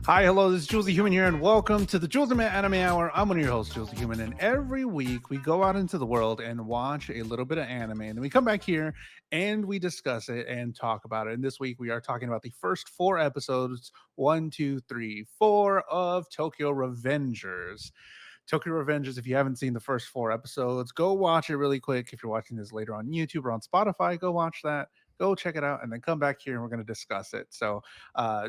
Hi, hello, this is JulesTheHuman here, and welcome to the JulesTheHuman Anime Hour. I'm one of your hosts, JulesTheHuman, and every week we go out into the world and watch a little bit of anime, and then we come back here and we discuss it and talk about it. And this week we are talking about the first four episodes, one, two, three, four of Tokyo Revengers. Tokyo Revengers, if you haven't seen the first four episodes, go watch it really quick. If you're watching this later on YouTube or on Spotify, go watch that. Go check it out and then come back here and we're going to discuss it. So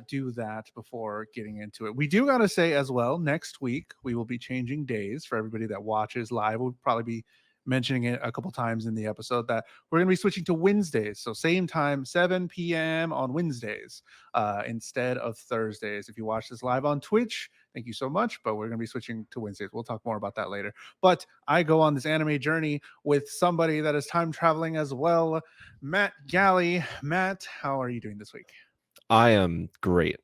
do that before getting into it. We do got to say as well, next week we will be changing days for everybody that watches live. We'll probably be mentioning it a couple times in the episode that we're going to be switching to Wednesdays. So same time, 7 p.m. on Wednesdays instead of Thursdays. If you watch this live on Twitch, thank you so much. But we're going to be switching to Wednesdays. We'll talk more about that later. But I go on this anime journey with somebody that is time traveling as well, Matt Galley. Matt, how are you doing this week? I am great.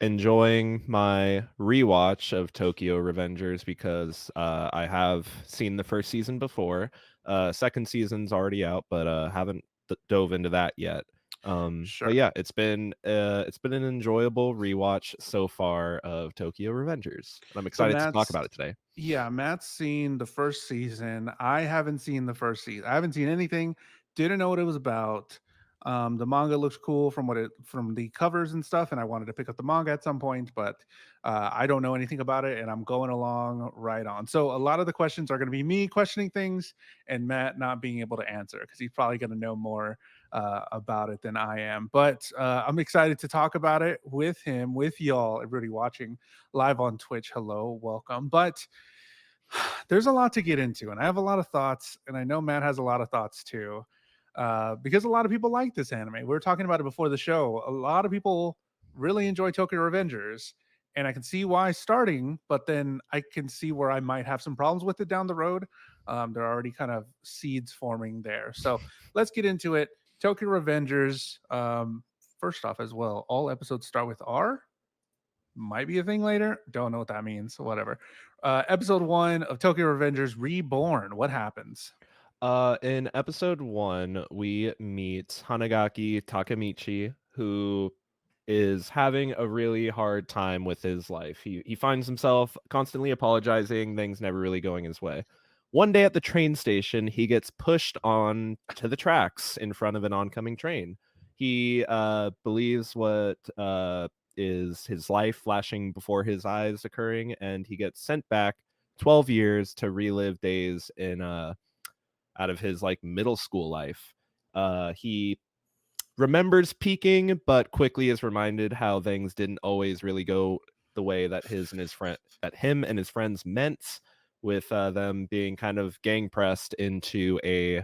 Enjoying my rewatch of Tokyo Revengers because I have seen the first season before. Second season's already out, but haven't dove into that yet. But Sure. yeah, it's been an enjoyable rewatch so far of Tokyo Revengers, and I'm So excited to talk about it today. Matt's seen the first season. I haven't seen the first season. I haven't seen anything. Didn't know what it was about. The manga looks cool from the covers and stuff, and I wanted to pick up the manga at some point, but I don't know anything about it, and I'm going along right on. So a lot of the questions are going to be me questioning things and Matt not being able to answer because he's probably going to know more about it than I am. But I'm excited to talk about it with him, with y'all, everybody watching live on Twitch. Hello, welcome. But there's a lot to get into, and I have a lot of thoughts, and I know Matt has a lot of thoughts too, because a lot of people like this anime. We were talking about it before the show. A lot of people really enjoy Tokyo Revengers, and I can see why starting, but then I can see where I might have some problems with it down the road. There are already kind of seeds forming there. So let's get into it. Tokyo Revengers. First off, as well, all episodes start with R. Might be a thing later. Don't know what that means. Whatever. Episode one of Tokyo Revengers Reborn. What happens? In episode 1, we meet Hanagaki Takamichi, who is having a really hard time with his life. He finds himself constantly apologizing, things never really going his way. One day at the train station, he gets pushed on to the tracks in front of an oncoming train. He believes what is his life flashing before his eyes occurring, and he gets sent back 12 years to relive days in out of his like middle school life. He remembers peaking, but quickly is reminded how things didn't always really go the way that him and his friends meant, with them being kind of gang pressed into a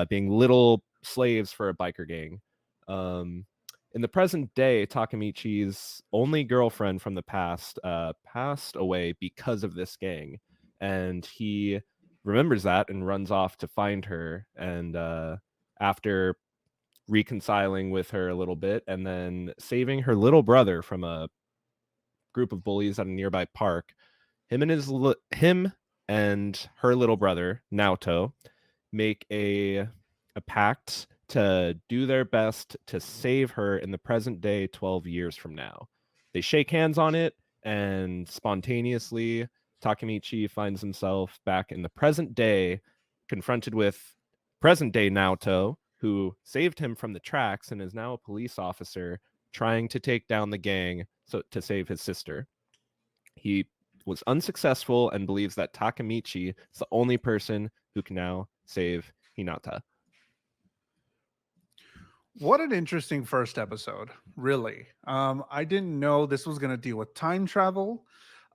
being little slaves for a biker gang. Um, in the present day, Takamichi's only girlfriend from the past passed away because of this gang, and he remembers that and runs off to find her. And after reconciling with her a little bit and then saving her little brother from a group of bullies at a nearby park, him and her little brother Naoto make a pact to do their best to save her in the present day 12 years from now. They shake hands on it, and spontaneously Takamichi finds himself back in the present day, confronted with present day Naoto, who saved him from the tracks and is now a police officer trying to take down the gang to save his sister. He was unsuccessful and believes that Takamichi is the only person who can now save Hinata. What an interesting first episode, really. I didn't know this was going to deal with time travel.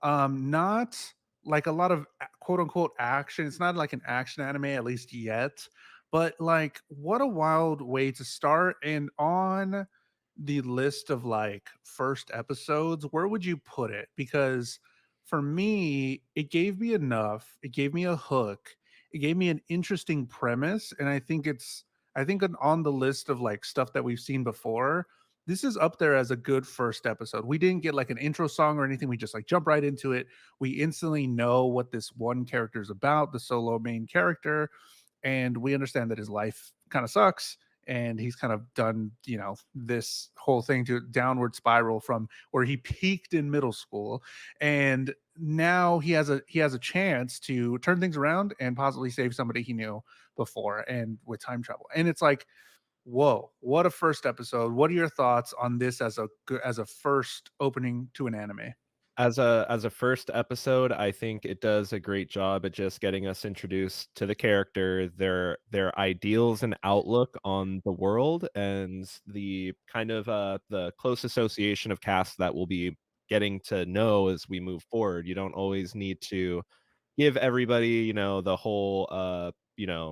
Not like a lot of quote unquote action. It's not like an action anime, at least yet. But like, what a wild way to start. And on the list of like first episodes, where would you put it? Because for me, it gave me enough. It gave me a hook. It gave me an interesting premise. And I think on the list of like stuff that we've seen before, this is up there as a good first episode. We didn't get like an intro song or anything. We just like jump right into it. We instantly know what this one character is about, the solo main character, and we understand that his life kind of sucks and he's kind of done, this whole thing to downward spiral from where he peaked in middle school, and now he has a chance to turn things around and possibly save somebody he knew before, and with time travel. And it's like, whoa, what a first episode. What are your thoughts on this as a first opening to an anime? As a first episode, I think it does a great job at just getting us introduced to the character, their ideals and outlook on the world, and the kind of the close association of casts that we'll be getting to know as we move forward. You don't always need to give everybody, the whole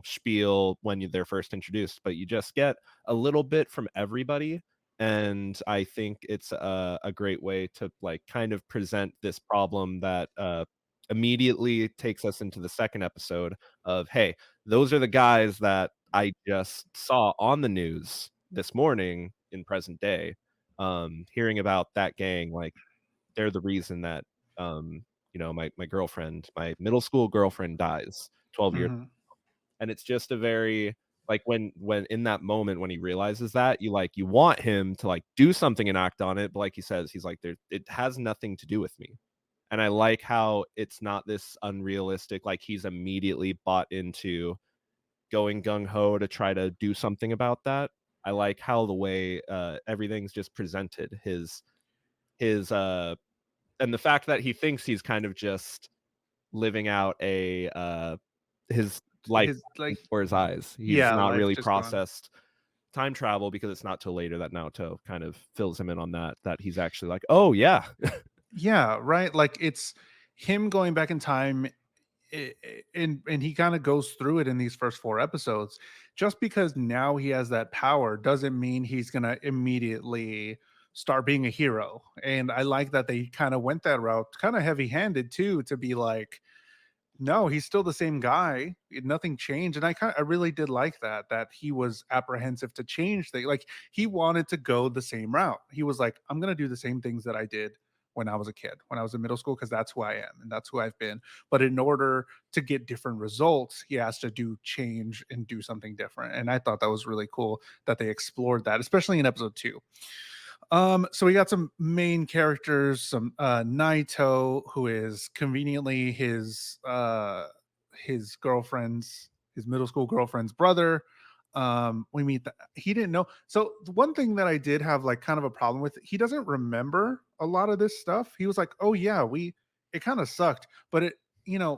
spiel when they're first introduced, but you just get a little bit from everybody. And I think it's a great way to like kind of present this problem that immediately takes us into the second episode of, hey, those are the guys that I just saw on the news this morning in present day. Hearing about that gang, like they're the reason that my girlfriend, my middle school girlfriend dies 12 years. Hmm. And it's just a very like when in that moment when he realizes that, you want him to like do something and act on it, but like he says, he's like, there, it has nothing to do with me. And I like how it's not this unrealistic, like he's immediately bought into going gung ho to try to do something about that. I like how the way everything's just presented. His and the fact that he thinks he's kind of just living out his life His, like, before his eyes. He's yeah, not life really just gone. processed time travel because it's not till later that Naoto kind of fills him in on that he's actually like, "Oh, yeah." Yeah, right. Like, it's him going back in time, and he kind of goes through it in these first four episodes. Just because now he has that power doesn't mean he's gonna immediately start being a hero. And I like that they kind of went that route, kind of heavy handed too, to be like, no, he's still the same guy. Nothing changed, and I really did like that he was apprehensive to change things. Like, he wanted to go the same route. He was like, I'm gonna do the same things that I did when I was a kid, when I was in middle school, because that's who I am and that's who I've been. But in order to get different results, he has to do change and do something different. And I thought that was really cool that they explored that, especially in episode two. So we got some main characters, some Naito, who is conveniently his girlfriend's his middle school girlfriend's brother. We meet that he didn't know. So the one thing that I did have like kind of a problem with, he doesn't remember a lot of this stuff. He was like, "Oh yeah, we it kind of sucked," but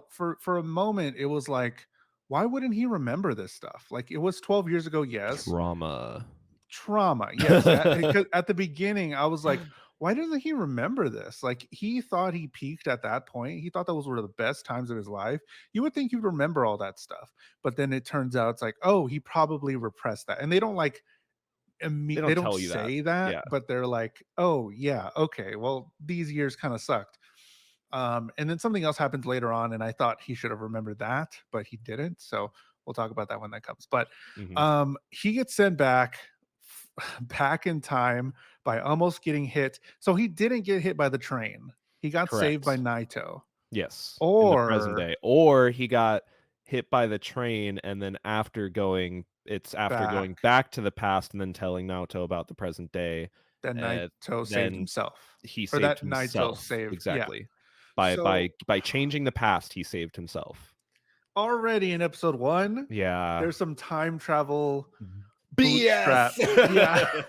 for a moment it was like, why wouldn't he remember this stuff? Like, it was 12 years ago, yes, Trauma. trauma, yes. 'Cause at the beginning I was like, why doesn't he remember this? Like, he thought he peaked at that point. He thought that was one of the best times of his life. You would think he'd remember all that stuff, but then it turns out it's like, oh, he probably repressed that. And they don't like They they don't don't tell you that. say that, Yeah. but they're like, oh yeah, okay, well, these years kind of sucked. And then something else happens later on, and I thought he should have remembered that, but he didn't. So we'll talk about that when that comes. But Mhm. he gets sent back in time by almost getting hit. So he didn't get hit by the train. He got saved by Correct. Naito. Yes, in the present Or day. Or he got hit by the train, and then after back, going back to the past and then telling Naoto about the present day, that Naito saved then himself. he Or saved that Naito himself. saved. Yeah. Exactly. By So by by changing the past, he saved himself. already in episode one, Yeah. there's some time travel BS! bootstrap. Yeah.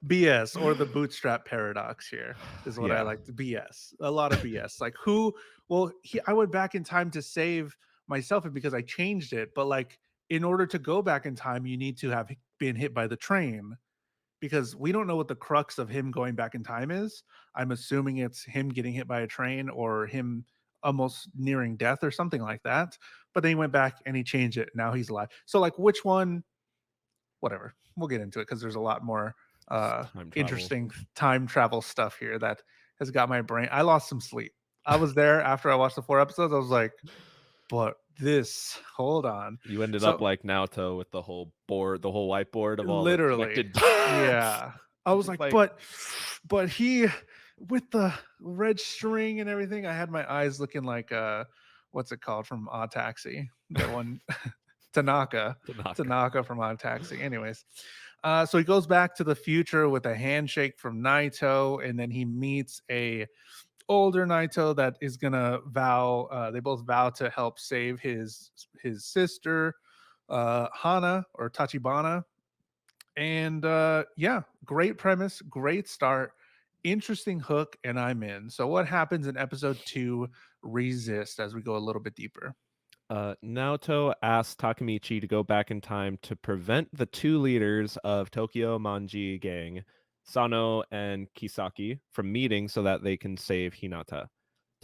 BS, or the bootstrap paradox here is what I Yeah. like. The BS. A lot of BS. Like, I went back in time to save myself because I changed it, but like, in order to go back in time, you need to have been hit by the train, because we don't know what the crux of him going back in time is. I'm assuming it's him getting hit by a train or him almost nearing death or something like that. But then he went back and he changed it. Now he's alive. So like, which one? Whatever. We'll get into it because there's a lot more It's time travel. interesting time travel stuff here that has got my brain. I lost some sleep. I was there after I watched the four episodes. I was like, but this, hold on. You ended up So like Naoto with the whole board, the whole whiteboard of all the literally, connected dots. yeah. I was Just like, like but he, with the red string and everything, I had my eyes looking like what's it called from Odd Taxi? That one, Tanaka. Tanaka. Tanaka from Odd Taxi. Anyways, So he goes back to the future with a handshake from Naito, and then he meets a older Naito that is gonna vow. They both vow to help save his sister, Hana or Tachibana. And yeah, great premise, great start, interesting hook, and I'm in. So what happens in episode 2? Resist as we go a little bit deeper. Naoto asks Takamichi to go back in time to prevent the two leaders of Tokyo Manji gang, Sano and Kisaki, from meeting so that they can save Hinata.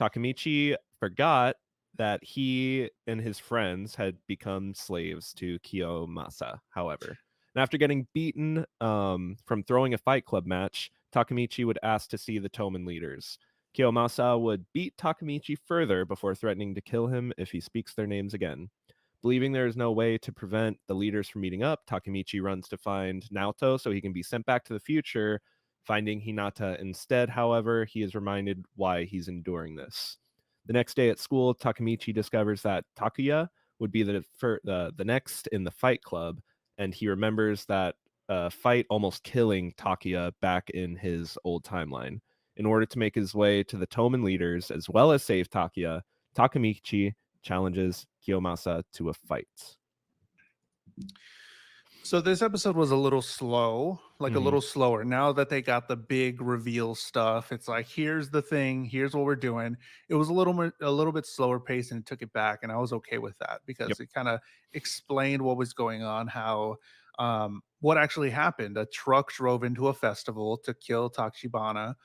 Takamichi forgot that he and his friends had become slaves to Kiyomasa, however. And after getting beaten from throwing a Fight Club match, Takamichi would ask to see the Toman leaders. Kiyomasa would beat Takamichi further before threatening to kill him if he speaks their names again. Believing there is no way to prevent the leaders from meeting up, Takamichi runs to find Naoto so he can be sent back to the future. Finding Hinata instead, however, he is reminded why he's enduring this. The next day at school, Takamichi discovers that Takuya would be the next in the Fight Club, and he remembers that fight almost killing Takuya back in his old timeline. In order to make his way to the Toman leaders as well as save Takuya, Takamichi challenges Kiyomasa to a fight. So this episode was a little slow, like a Mhm. little slower. Now that they got the big reveal stuff, it's like here's the thing, here's what we're doing. It was a little bit slower pace, and it took it back, and I was okay with that Yep. because it kind of explained what was going on, how what actually happened. A truck drove into a festival to kill Tachibana,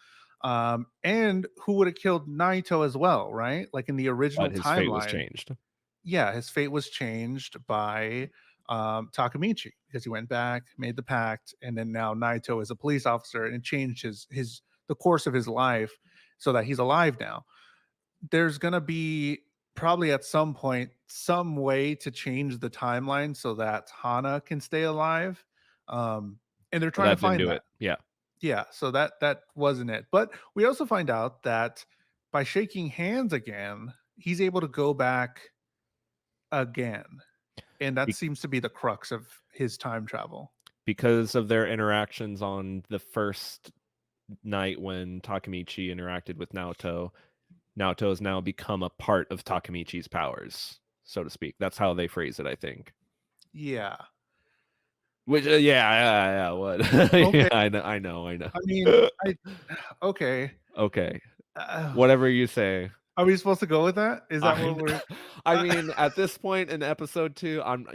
and who would have killed Naito as well, right? Like in the original But his fate was timeline, changed. yeah, his fate was changed by Takamichi because he went back, made the pact, and then now Naito is a police officer, and it changed his the course of his life so that he's alive now. There's gonna be probably at some point some way to change the timeline so that Hana can stay alive, and they're But trying to that didn't find do that. it. Yeah. Yeah, so that wasn't it. But we also find out that by shaking hands again, he's able to go back again, and that Be- seems to be the crux of his time travel. because of their interactions on the first night when Takamichi interacted with Naoto, Naoto has now become a part of Takamichi's powers, so to speak. That's how they phrase it, I think. Yeah. Which, yeah. What? Okay. Yeah, I know. I mean, I okay. Okay, Uh, whatever you say. are we supposed to go with that? Is that what I we're I uh, mean, at this point in episode 2, I'm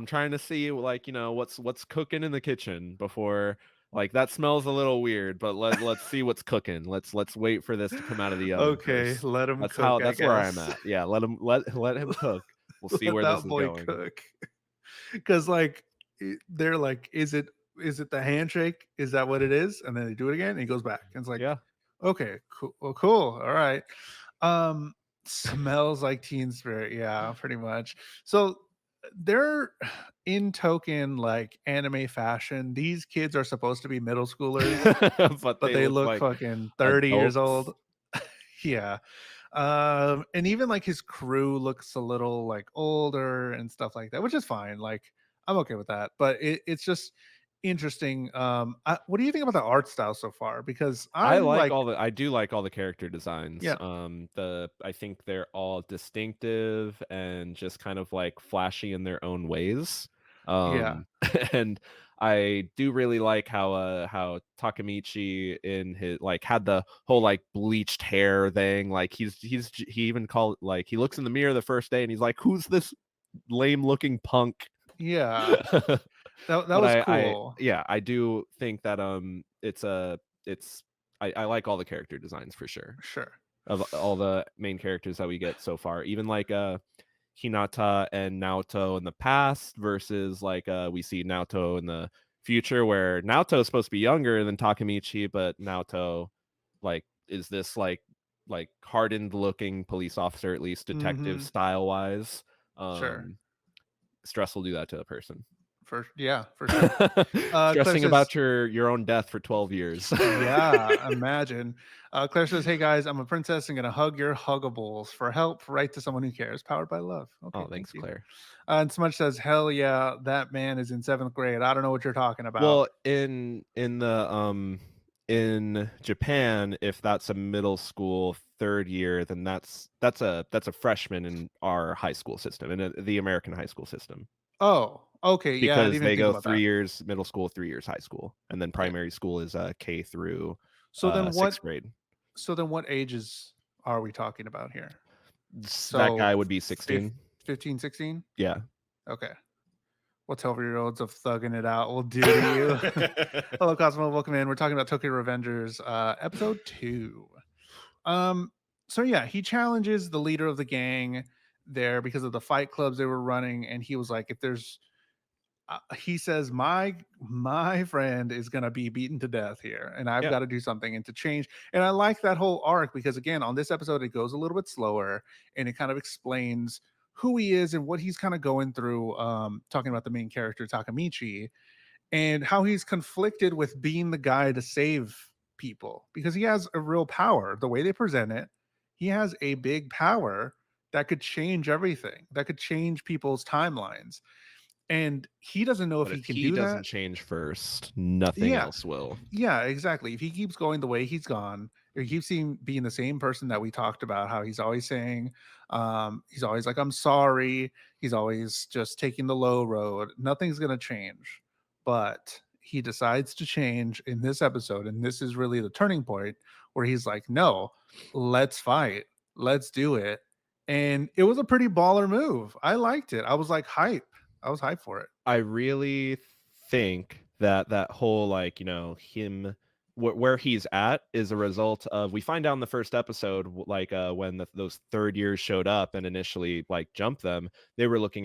trying to see, like, what's cooking in the kitchen before, like, that smells a little weird, but let's see what's cooking. Let's wait for this to come out of the oven okay, first. let him cook, I That's where I'm guess. at. Yeah, let him cook. We'll see Let where this that is boy going. cook. Because like they're like, is it the handshake? Is that what it is? And then they do it again, and he goes back. And it's like, Yeah. okay, cool. Well, cool. All right. Um, smells like Teen Spirit. Yeah, pretty much. So they're in token like anime fashion. These kids are supposed to be middle schoolers, But but they they look look like fucking 30 years adults. old. Yeah. And even like his crew looks a little like older and stuff like that, which is fine. Like I'm okay with that, but it's just interesting. What do you think about the art style so far? Because I'm like, I do like all the character designs. yeah, I think they're all distinctive and just kind of like flashy in their own ways. yeah, And I do really like how Takamichi in his like had the whole like bleached hair thing. Like he even called, like, he looks in the mirror the first day and he's like, "Who's this lame looking punk?" yeah. That But was I cool. yeah, I do think that it's I like all the character designs for sure. Sure. Of all the main characters that we get so far. Even like Hinata and Naoto in the past versus like we see Naoto in the future, where Naoto is supposed to be younger than Takamichi, but Naoto like is this like hardened looking police officer, at least detective Mm-hmm. style wise. Sure. um Stress will do that to a person. for sure. Claire Stressing says, about your own death for 12 years. yeah, imagine. Claire says, "Hey guys, I'm a princess and gonna hug your huggables for help. Right to someone who cares. Powered by love." Okay, Oh, thank thanks, you. Claire. And Smudge says, "Hell yeah, that man is in seventh grade. I don't know what you're talking about." Well, in Japan, if that's a middle school 3rd year, then that's a freshman in our high school system, in the American high school system, Oh, okay, yeah, I didn't because even they think go about 3 that. years middle school, 3 years high school, and then Okay, primary school is, K through, so then what? 6th grade. So then what ages are we talking about here? That So guy would be fif 16. 15, 16? Yeah. Okay. What 12-year-olds of thugging it out will do to you. Hello, Cosmo. Welcome in. We're talking about Tokyo Revengers, episode 2. Um, so yeah, he challenges the leader of the gang there because of the fight clubs they were running, and he was like, if there's he says my friend is going to be beaten to death here and I've Yeah. got to do something and to change. And I like that whole arc because again on this episode it goes a little bit slower and it kind of explains who he is and what he's kind of going through, talking about the main character Takamichi and how he's conflicted with being the guy to save people because he has a real power. The way they present it, he has a big power that could change everything, that could change people's timelines, and he doesn't know if But he if can he do doesn't that. change first, nothing Yeah, else will. yeah, exactly. If he keeps going the way he's gone, or he keeps being the same person that we talked about, how he's always saying, he's always like, I'm sorry. He's always just taking the low road. Nothing's going to change. But he decides to change in this episode. And this is really the turning point where he's like, no, let's fight. Let's do it. And it was a pretty baller move. I liked it. I was like, hype. I was hyped for it. I really think that that whole, like, him where he's at is a result of, we find out in the first episode, like, when those 3rd years showed up and initially, like, jumped them, they were looking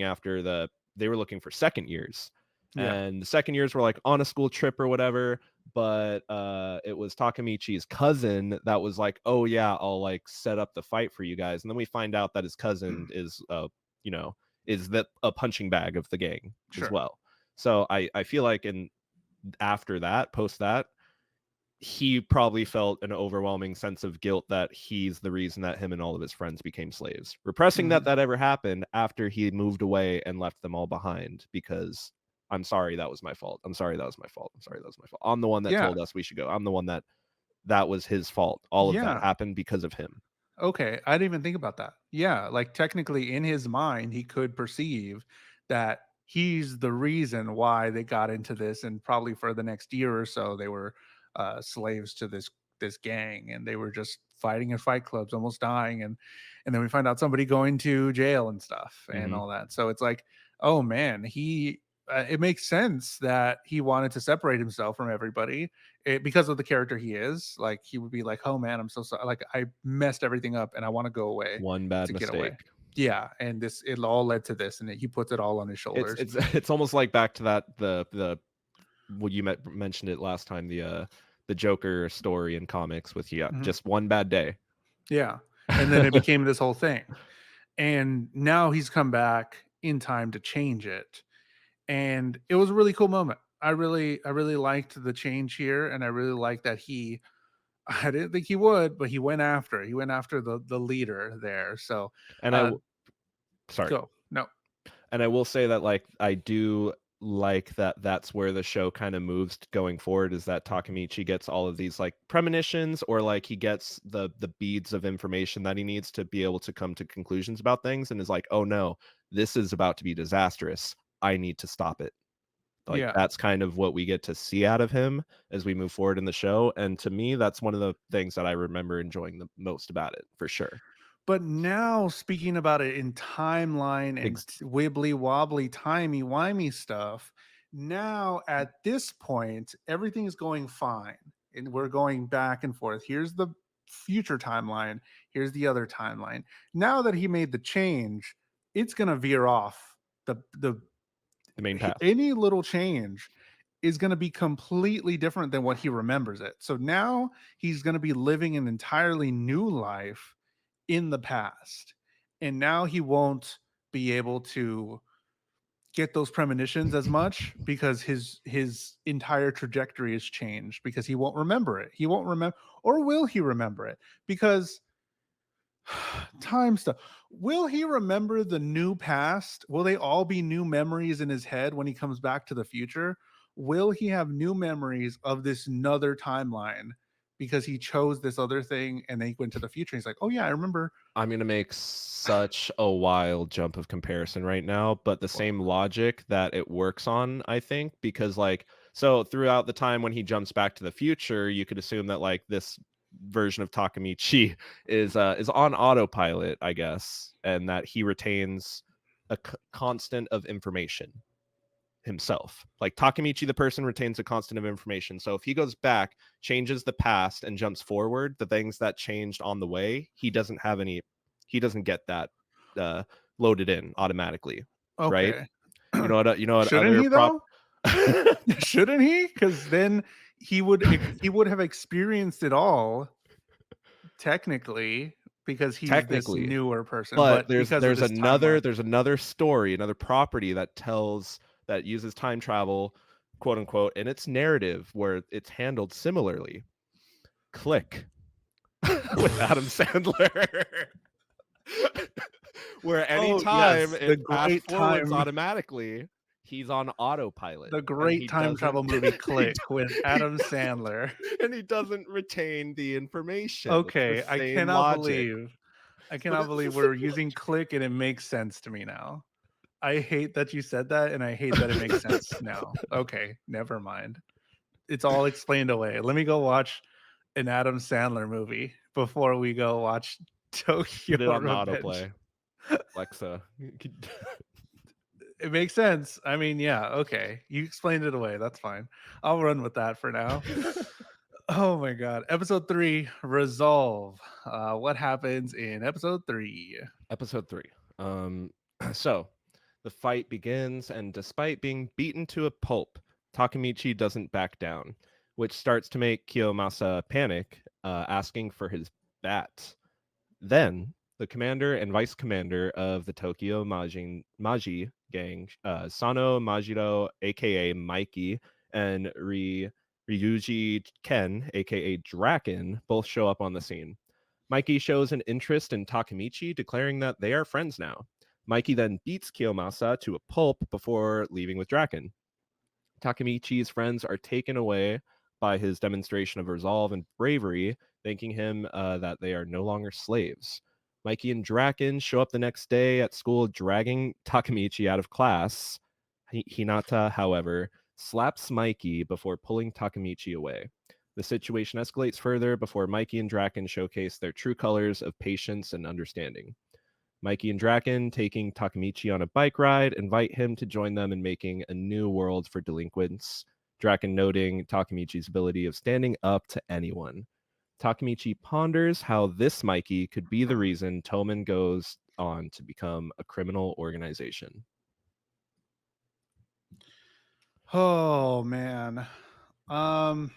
for 2nd years. Yeah, And the 2nd years were, like, on a school trip or whatever, but, it was Takamichi's cousin that was like, "Oh, yeah, I'll, like, set up the fight for you guys." And then we find out that his cousin is, you know, is that a punching bag of the gang as sure. well. So I feel like in after that, post that, he probably felt an overwhelming sense of guilt that he's the reason that him and all of his friends became slaves. Repressing that Mhm. that ever happened after he moved away and left them all behind, because I'm sorry, that was my fault. I'm sorry, that was my fault. I'm sorry, that was my fault. I'm the one that Yeah, told us we should go. I'm the one that was his fault. All of that yeah. happened because of him. Okay, I didn't even think about that. Yeah, like technically in his mind, he could perceive that he's the reason why they got into this, and probably for the next year or so, they were slaves to this gang, and they were just fighting in fight clubs, almost dying, and then we find out somebody going to jail and stuff and Mhm. all that. So it's like, oh man, he. It makes sense that he wanted to separate himself from everybody because of the character he is. Like he would be like, "Oh man, I'm so sorry. Like I messed everything up, and I want to go away One bad to get away." mistake. Yeah, and this it all led to this, and he puts it all on his It's shoulders. it's it's almost like back to that the well, you mentioned it last time, the Joker story in comics with, yeah, Mhm. just one bad day. Yeah, and then it became this whole thing, and now he's come back in time to change it, and it was a really cool moment. I really liked the change here, and I really liked that he. I didn't think he would, but he went after the leader there. So, And uh, sorry. go no, And I will say that, like, I do like that that's where the show kind of moves going forward, is that Takamichi gets all of these, like, premonitions, or like he gets the beads of information that he needs to be able to come to conclusions about things, and is like, "Oh no, this is about to be disastrous. I need to stop it." Like, yeah. that's kind of what we get to see out of him as we move forward in the show, and to me, that's one of the things that I remember enjoying the most about it, for sure. But now speaking about it in timeline and Ex wibbly wobbly timey wimey stuff, now at this point everything is going fine, and we're going back and forth. Here's the future timeline. Here's the other timeline. Now that he made the change, it's gonna veer off the the main path. any little change is going to be completely different than what he remembers it. So now he's going to be living an entirely new life in the past. And now he won't be able to get those premonitions as much because his entire trajectory has changed because he won't remember it. He won't remember, or will he remember it? Because time stuff. Will he remember the new past? Will they all be new memories in his head when he comes back to the future? Will he have new memories of this another timeline because he chose this other thing and then he went to the future? He's like, oh yeah, I remember. I'm gonna make such a wild jump of comparison right now, but the same logic that it works on, I think, because like so throughout the time when he jumps back to the future, you could assume that like this version of Takamichi is on autopilot, I guess, and that he retains a constant of information himself. Like Takamichi, the person, retains a constant of information. So if he goes back, changes the past, and jumps forward, the things that changed on the way, he doesn't get that loaded in automatically, right? Okay. You know what Shouldn't other he prop though? Shouldn't he? Because then he would have experienced it all technically because he's this technically, newer person, but but because of this timeline. there's another story, another property that uses time travel, quote unquote, in its narrative where it's handled similarly. Click with Adam Sandler. Where Oh anytime yes, the it fast great forwards time, automatically, he's on autopilot. the And great he time doesn't travel movie he Click with Adam Sandler. and he doesn't retain the information. It's the Okay, same logic. I But cannot believe we're using Click and it makes sense to me now. I hate that you said that and I hate that it makes sense now. Okay, never mind. It's all explained away. Let me go watch an Adam Sandler movie before we go watch Tokyo Put it on the Revenge. autoplay. Alexa. It makes sense. I mean, yeah, okay. You explained it away. That's fine. I'll run with that for now. Oh my god. Episode 3, Resolve. What happens in episode 3? Episode 3. So the fight begins, and despite being beaten to a pulp, Takamichi doesn't back down, which starts to make Kiyomasa panic, asking for his bat. Then the commander and vice commander of the Tokyo Maji gang, Sano Majiro, aka Mikey, and Ryuji Ken, aka Drakan, both show up on the scene. Mikey shows an interest in Takamichi, declaring that they are friends now. Mikey then beats Kiyomasa to a pulp before leaving with Draken. Takamichi's friends are taken away by his demonstration of resolve and bravery, thanking him that they are no longer slaves. Mikey and Draken show up the next day at school, dragging Takamichi out of class. Hinata, however, slaps Mikey before pulling Takamichi away. The situation escalates further before Mikey and Draken showcase their true colors of patience and understanding. Mikey and Draken, taking Takamichi on a bike ride, invite him to join them in making a new world for delinquents. Draken noting Takamichi's ability of standing up to anyone. Takamichi ponders how this Mikey could be the reason Toman goes on to become a criminal organization. Oh man. Um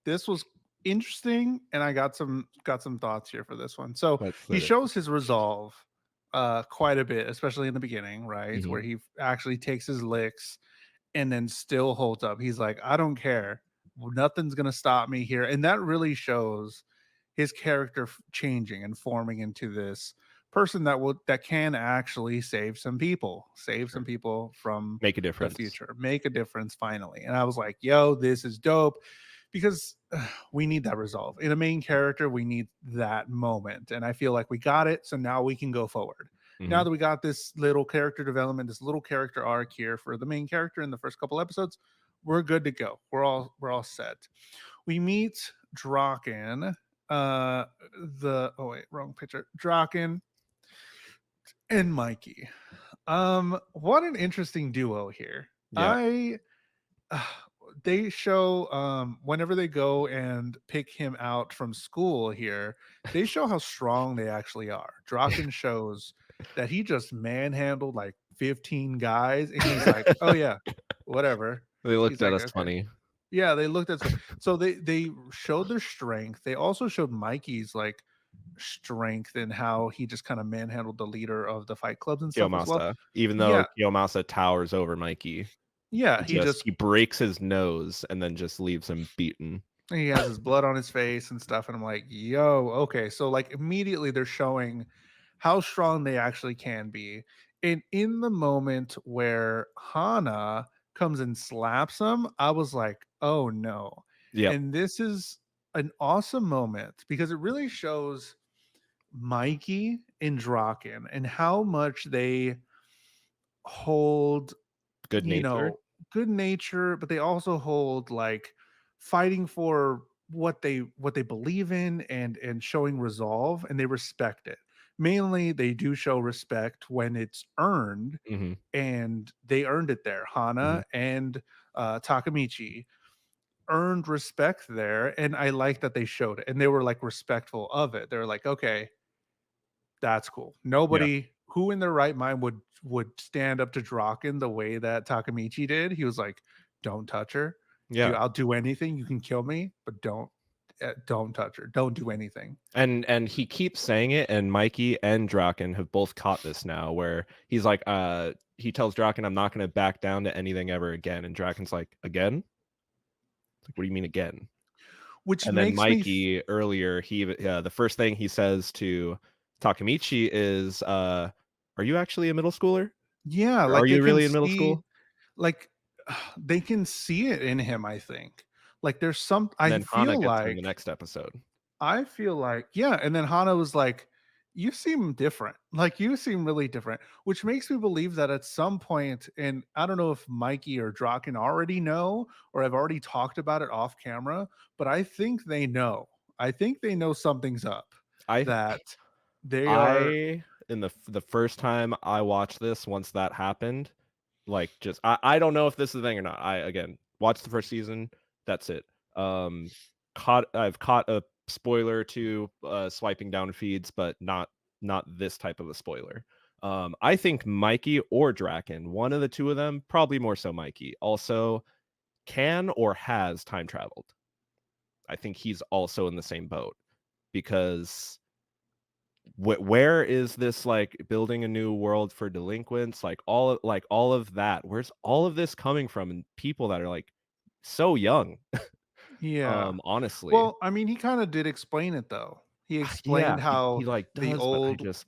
this was interesting and I got some thoughts here for this one. So he shows his resolve quite a bit, especially in the beginning, right? Mhm. Where he actually takes his licks and then still holds up. He's like, I don't care. Nothing's going to stop me here. And that really shows his character changing and forming into this person that can actually save some people, from Make a the difference. future, make a difference finally. And I was like, yo, this is dope because we need that resolve in a main character. We need that moment, and I feel like we got it. So now we can go forward. Now that we got this little character development, this little character arc here for the main character in the first couple episodes, we're good to go. We're all set. We meet Draken. Wrong picture. Draken and Mikey. What an interesting duo here. Yeah. They show whenever they go and pick him out from school here, they show how strong they actually are. Draken shows that he just manhandled like 15 guys and he's like, oh yeah, whatever. They He's looked at like, us okay. funny. Yeah, they looked at so they showed their strength. They also showed Mikey's like strength and how he just kind of manhandled the leader of the fight clubs and stuff as well. Kiyomasa. Even though Yeah, Kiyomasa towers over Mikey, yeah, he just he breaks his nose and then just leaves him beaten. he has his blood on his face and stuff, and I'm like, yo, okay. So like immediately they're showing how strong they actually can be. And in the moment where Hana comes and slaps him, I was like, oh no. Yep, And this is an awesome moment because it really shows Mikey and Draken and how much they hold, good you nature. know, good nature, but they also hold like fighting for what they believe in and showing resolve, and they respect it. Mainly they do show respect when it's earned, Mhm, and they earned it there. mhm. Hana and Takamichi earned respect there, and I like that they showed it and they were like respectful of it. They're like, okay, that's cool. Yeah, Nobody who in their right mind would stand up to Draken the way that Takamichi did. He was like, "Don't touch her. yeah. I'll do anything. You can kill me, but don't touch her. Don't do anything." And he keeps saying it, and Mikey and Draken have both caught this now, where he's like, he tells Draken, "I'm not gonna back down to anything ever again," and Draken's like, "Again?" It's like, "What do you mean again?" Which And then makes me Mikey earlier, the first thing he says to Takamichi is, "Are you actually a middle schooler? yeah, Or are like they you can really in middle see school?" like they can see it in him, I think. Like there's some And then Hana gets him the like next episode. I feel like yeah, and then Hana was like, "You seem different. Like you seem really different," which makes me believe that at some point, and I don't know if Mikey or Draken already know or have already talked about it off camera, but I think they know. I think they know something's up. I That they are, I in the first time I watched this, once that happened, like, just I don't know if this is a thing or not. I, again, watched the first season, that's it. Um, I've caught a spoiler to, swiping down feeds, but not this type of a spoiler. I think Mikey or Draken, one of the two of them, probably more so Mikey, also can or has time traveled. I think he's also in the same boat because where is this, like, building a new world for delinquents, like all of that, where's all of this coming from, and people that are like so young, yeah. honestly. Well, I mean, he kind of did explain it though. He Yeah, explained he how like the does, but I old just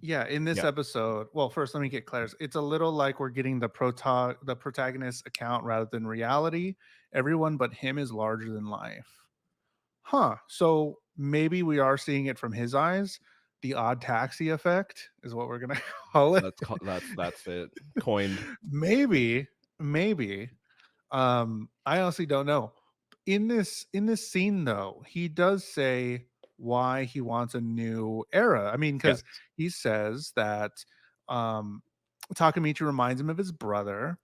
yeah, in this yeah, episode, well, first let me get clear. It's a little like we're getting the protagonist's account rather than reality. Everyone but him is larger than life. Huh. So maybe we are seeing it from his eyes. The odd taxi effect is what we're gonna call it. that's it, coined. maybe, maybe. I honestly don't know. In this scene though, he does say why he wants a new era. I mean, because Yes, he says that um Takamichi reminds him of his brother,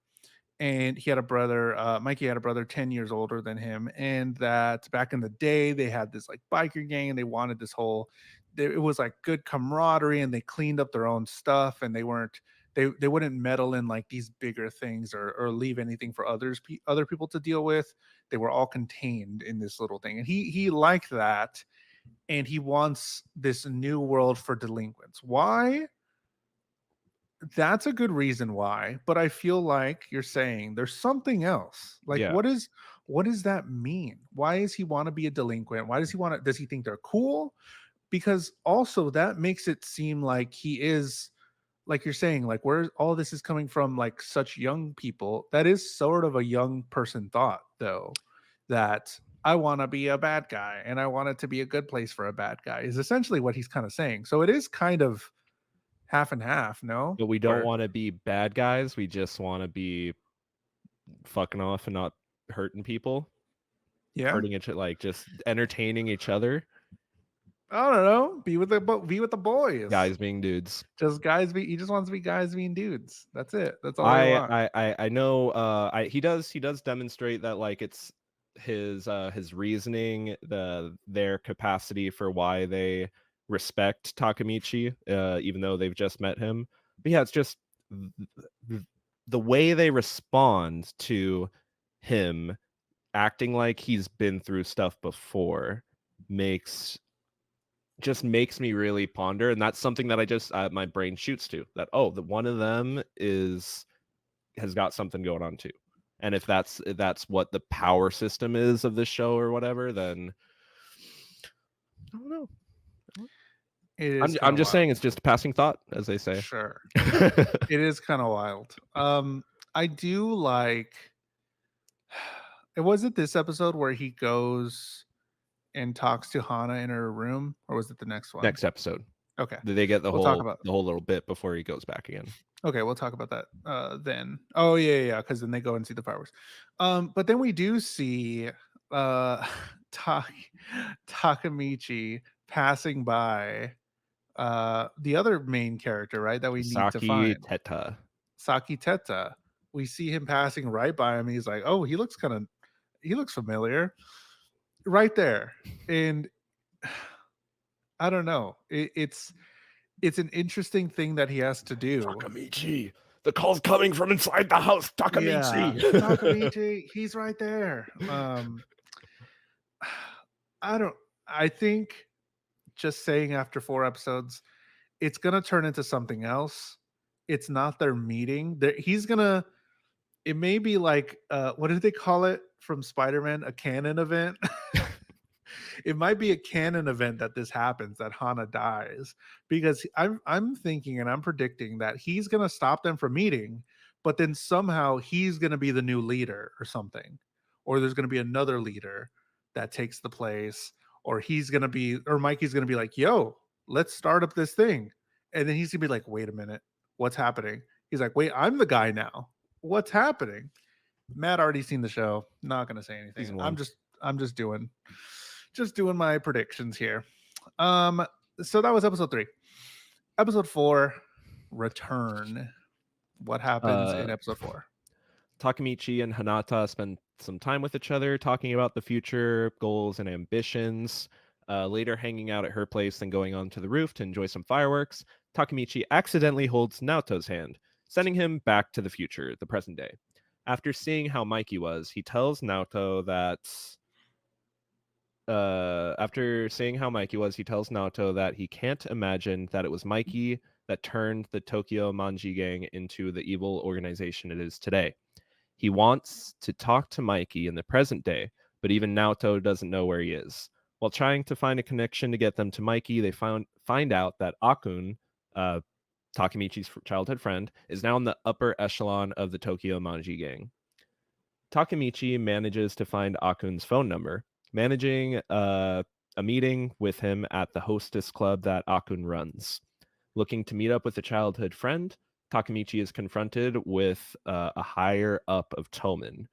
and he had a brother, Mikey had a brother 10 years older than him, and that back in the day they had this like biker gang and they wanted this whole it was like good camaraderie, and they cleaned up their own stuff, and they weren't they wouldn't meddle in like these bigger things or leave anything for other people to deal with. They were all contained in this little thing, and he liked that, and he wants this new world for delinquents. Why? That's a good reason why, but I feel like you're saying there's something else. Like yeah. what does that mean? Why does he want to be a delinquent? Why does he want to does he think they're cool? Because also that makes it seem like he is like you're saying, like where all this is coming from, like such young people. That is sort of a young person thought, though, that I want to be a bad guy and I want it to be a good place for a bad guy is essentially what he's kind of saying. So it is kind of half and half, no? But we don't Or want to be bad guys, we just want to be fucking off and not hurting people, yeah, hurting each, like, just entertaining each other, I don't know. Be with the boys. guys being dudes. Just guys be. He just wants to be guys being dudes. That's it. That's all they want. I know, he does demonstrate that, like, it's his reasoning, their capacity for why they respect Takamichi, even though they've just met him. But yeah, it's just th the way they respond to him acting like he's been through stuff before makes just makes me really ponder, and that's something that I just my brain shoots to, that the one of them has got something going on too. And if that's what the power system is of this show or whatever, then I don't know. It is kind I'm of just wild. saying it's just a passing thought, as they say. Sure. It is kind of wild. I do like it was it this episode where he goes and talks to Hana in her room, or was it the next one? Next episode. Okay. They get We'll talk about the whole little bit before he goes back again. Okay, we'll talk about that then. Oh yeah, because then they go and see the fireworks. But then we do see uh Tak- Takamichi passing by the other main character, right? That we need to Saki find. Teta. Saki Teta. We see him passing right by him. He's like, oh, he looks familiar. Right there. And I don't know. It's an interesting thing that he has to do. Takamichi. The call's coming from inside the house. Yeah, Takamichi. Takamichi, he's right there. I don't. I think just saying after 4 episodes, it's gonna turn into something else. It's not their meeting. He's gonna. It may be like what did they call it from Spider-Man? A canon event. It might be a canon event that this happens, that Hana dies, because I'm thinking and I'm predicting that he's gonna stop them from meeting, but then somehow he's gonna be the new leader or something, or there's gonna be another leader that takes the place, or Mikey's gonna be like, "Yo, let's start up this thing," and then he's gonna be like, "Wait a minute, what's happening?" He's like, "Wait, I'm the guy now. What's happening?" Matt already seen the show. Not gonna say anything. Season 1. I'm just doing my predictions here. So that was episode 3. Episode 4, Return. What happens in episode 4? Takamichi and Hinata spend some time with each other, talking about the future, goals, and ambitions. Later, hanging out at her place and going on to the roof to enjoy some fireworks, Takamichi accidentally holds Naoto's hand, sending him back to the future, the present day. After seeing how Mikey was, he tells Naoto that he can't imagine that it was Mikey that turned the Tokyo Manji gang into the evil organization it is today. He wants to talk to Mikey in the present day, but even Naoto doesn't know where he is. While trying to find a connection to get them to Mikey, they find out that Akun, Takamichi's childhood friend, is now in the upper echelon of the Tokyo Manji gang. Takamichi manages to find Akun's phone number, managing a meeting with him at the hostess club that Akun runs. Looking to meet up with a childhood friend, Takamichi is confronted with a higher up of Toman.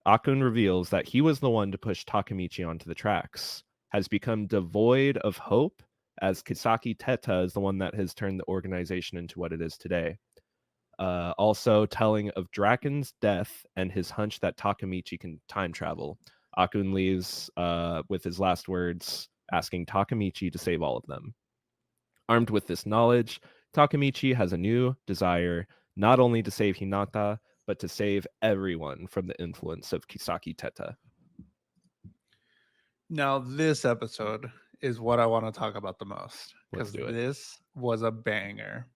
Akun reveals that he was the one to push Takamichi onto the tracks, has become devoid of hope, as Kisaki Teta is the one that has turned the organization into what it is today. Also telling of Drakan's death and his hunch that Takamichi can time travel. Akun leaves with his last words, asking Takamichi to save all of them. Armed with this knowledge, Takamichi has a new desire, not only to save Hinata, but to save everyone from the influence of Kisaki Teta. Now, this episode is what I want to talk about the most, because this was a banger.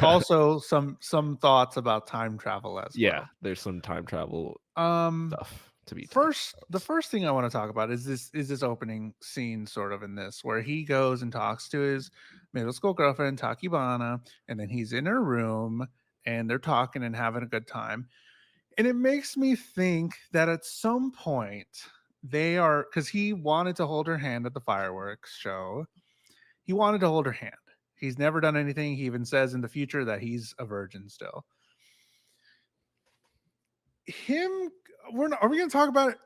Also, some thoughts about time travel as well. Yeah, there's some time travel stuff to be the first thing I want to talk about is this opening scene, sort of, in this, where he goes and talks to his middle school girlfriend Takibana, and then he's in her room and they're talking and having a good time. And it makes me think that at some point because he wanted to hold her hand at the fireworks show. He wanted to hold her hand. He's never done anything. He even says in the future that he's a virgin still. Are we going to talk about it?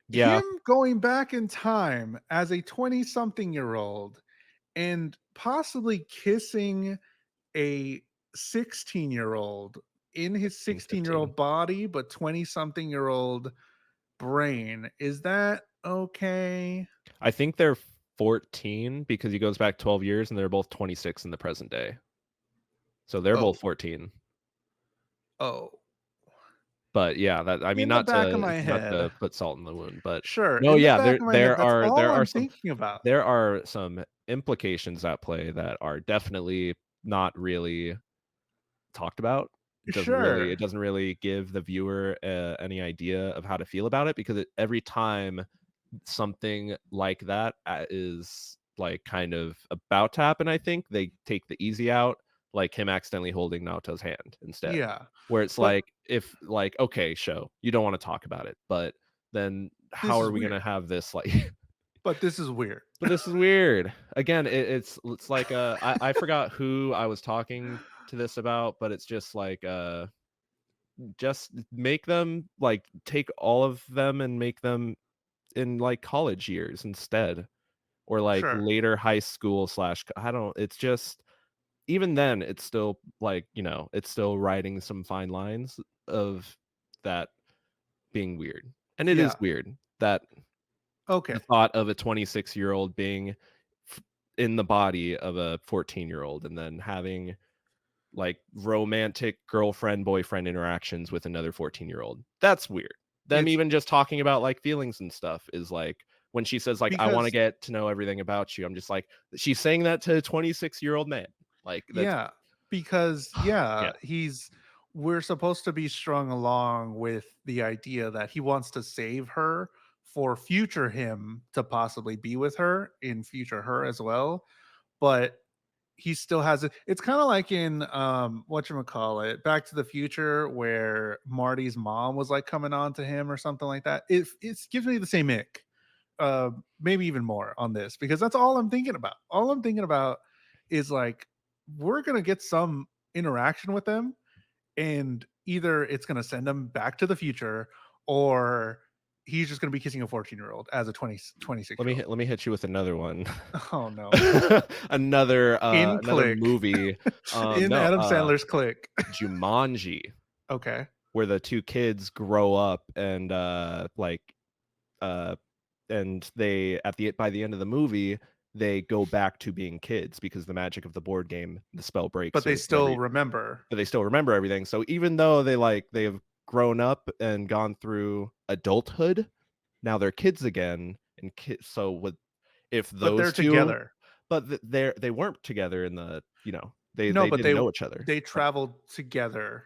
Yeah. Him going back in time as a 20-something-year-old and possibly kissing a 16-year-old in his 16-year-old body, but 20-something-year-old brain. Is that okay? I think they're 14 because he goes back 12 years and they're both 26 in the present day. So they're both 14. Oh. But yeah, that I mean, In the back of my not head, to put salt in the wound, but sure, no, in the yeah, back of my head, that's all I'm thinking about. there are some implications at play that are definitely not really talked about. It Sure, doesn't really give the viewer any idea of how to feel about it because every time something like that is like kind of about to happen, I think they take the easy out, like him accidentally holding Naoto's hand instead. yeah, Where it's but like, if like, okay, show you don't want to talk about it, but then this how is are we weird. gonna have this like? But this is weird. But this is weird. Again, it's like I forgot who I was talking to this about, but it's just like just make them like take all of them and make them in like college years instead, or like Sure, later high school slash I don't, it's just even then it's still like, it's still writing some fine lines of that being weird. And it is yeah, weird that the okay. thought of a 26-year-old being f- in the body of a 14-year-old and then having like romantic girlfriend boyfriend interactions with another 14-year-old. That's weird. Them It's even just talking about like feelings and stuff is like when she says like I want to because get to know everything about you. I'm just like she's saying that to a 26-year-old man. Like that's yeah, because yeah, yeah. we're supposed to be strung along with the idea that he wants to save her for future him to possibly be with her in future her as well, but he still has it. It's kind of like in whatchamacallit, Back to the Future, where Marty's mom was like coming on to him or something like that. It gives me the same ick. Uh Maybe even more on this because that's all I'm thinking about. All I'm thinking about is like we're gonna get some interaction with them, and either it's gonna send them back to the future or he's just gonna be kissing a 14-year-old as a 26-year-old. Let me hit you with another one. Oh no. In Another Click. movie. In No, Adam Sandler's Click. Jumanji, Okay. where the two kids grow up and like uh and they at the by the end of the movie they go back to being kids because the magic of the board game, the spell breaks, But they so whatever, still remember. but they still remember everything. So even though they've grown up and gone through adulthood, now they're kids again. And kids, so with if But they're those two, together. but they weren't together in the, No, they but didn't know each other. they traveled together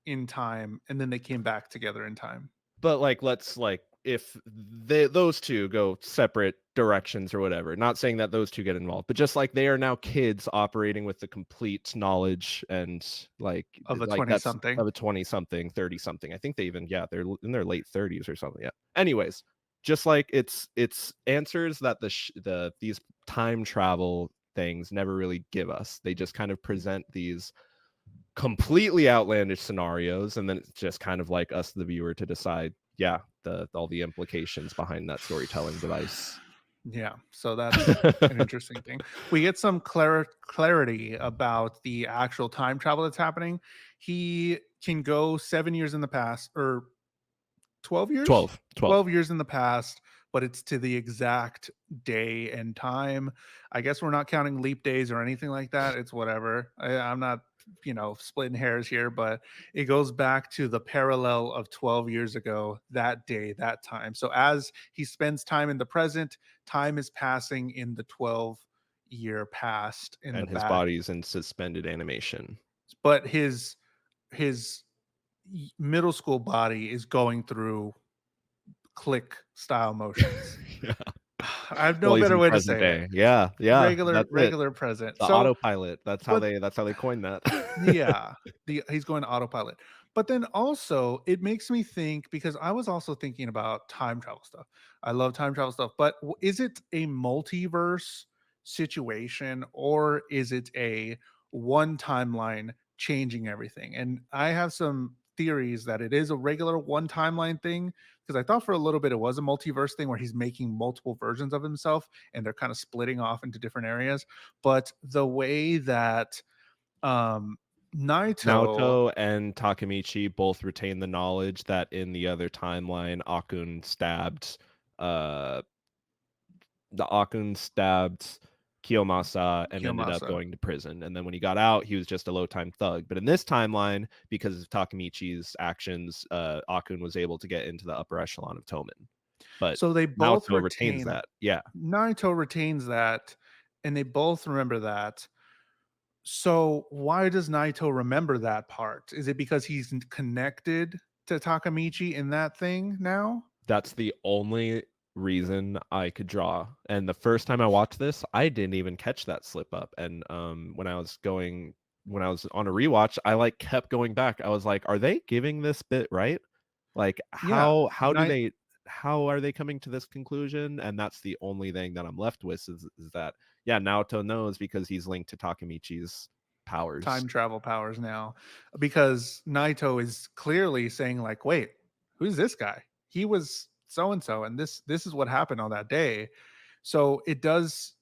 in time, and then they came back together in time. But like let's like if those two go separate directions or whatever, not saying that those two get involved, but just like they are now kids operating with the complete knowledge and Of a like 20 that's something. of a 20 something 30 something. I think they even, yeah, they're in their late 30s or something. Yeah, anyways, just like it's answers that these time travel things never really give us. They just kind of present these completely outlandish scenarios, and then it's just kind of like us the viewer to decide, yeah, the all the implications behind that storytelling device. Yeah, so that's an interesting thing. We get some clarity about the actual time travel that's happening. He can go 7 years in the past, or 12 years? 12. 12 years in the past, but it's to the exact day and time. I guess we're not counting leap days or anything like that. It's whatever. I'm not, splitting hairs here, but it goes back to the parallel of 12 years ago, that day, that time. So as he spends time in the present, time is passing in the 12-year past in the And his back. body's in suspended animation. But his middle school body is going through click style motions. Yeah. I have Well, no he's better in way to present say it. day. Yeah, yeah, that's it. Regular present. The So, autopilot. but That's how they coined that. yeah, he's going to autopilot. But then also it makes me think because I was also thinking about time travel stuff. I love time travel stuff, but is it a multiverse situation or is it a one timeline changing everything? And I have some theories that it is a regular one timeline thing because I thought for a little bit it was a multiverse thing where he's making multiple versions of himself and they're kind of splitting off into different areas. But the way that um Naito, Naoto and Takamichi both retain the knowledge that in the other timeline, uh the Akun stabbed Kiyomasa and ended up Kiyomasa. going to prison. And then when he got out, he was just a low-time thug. But in this timeline, because of Takamichi's actions, Akun was able to get into the upper echelon of Tomen. But So they both Naoto retains retain that. Yeah. Naito retains that, and they both remember that. So why does Naito remember that part? Is it because he's connected to Takamichi in that thing now? That's the only reason I could draw. And the first time I watched this, I didn't even catch that slip up. And when I was on a rewatch, I like kept going back. I was like, are they giving this bit right? Like Yeah. how are they coming to this conclusion? And that's the only thing that I'm left with is that yeah, Naoto knows because he's linked to Takamichi's powers. Time travel powers now, because Naito is clearly saying like, wait, who's this guy? He was so and so, and this is what happened on that day. So it does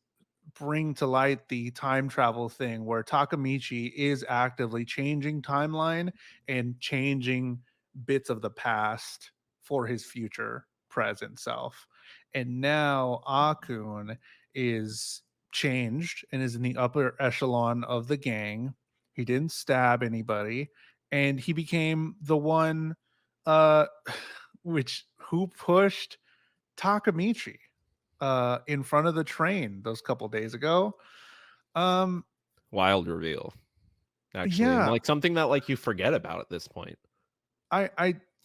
bring to light the time travel thing where Takamichi is actively changing timeline and changing bits of the past for his future present self. And now Akun is changed and is in the upper echelon of the gang. He didn't stab anybody, and he became the one uh which who pushed Takamichi in front of the train those couple days ago. Um, Wild reveal, actually. And yeah, like something that like you forget about at this point.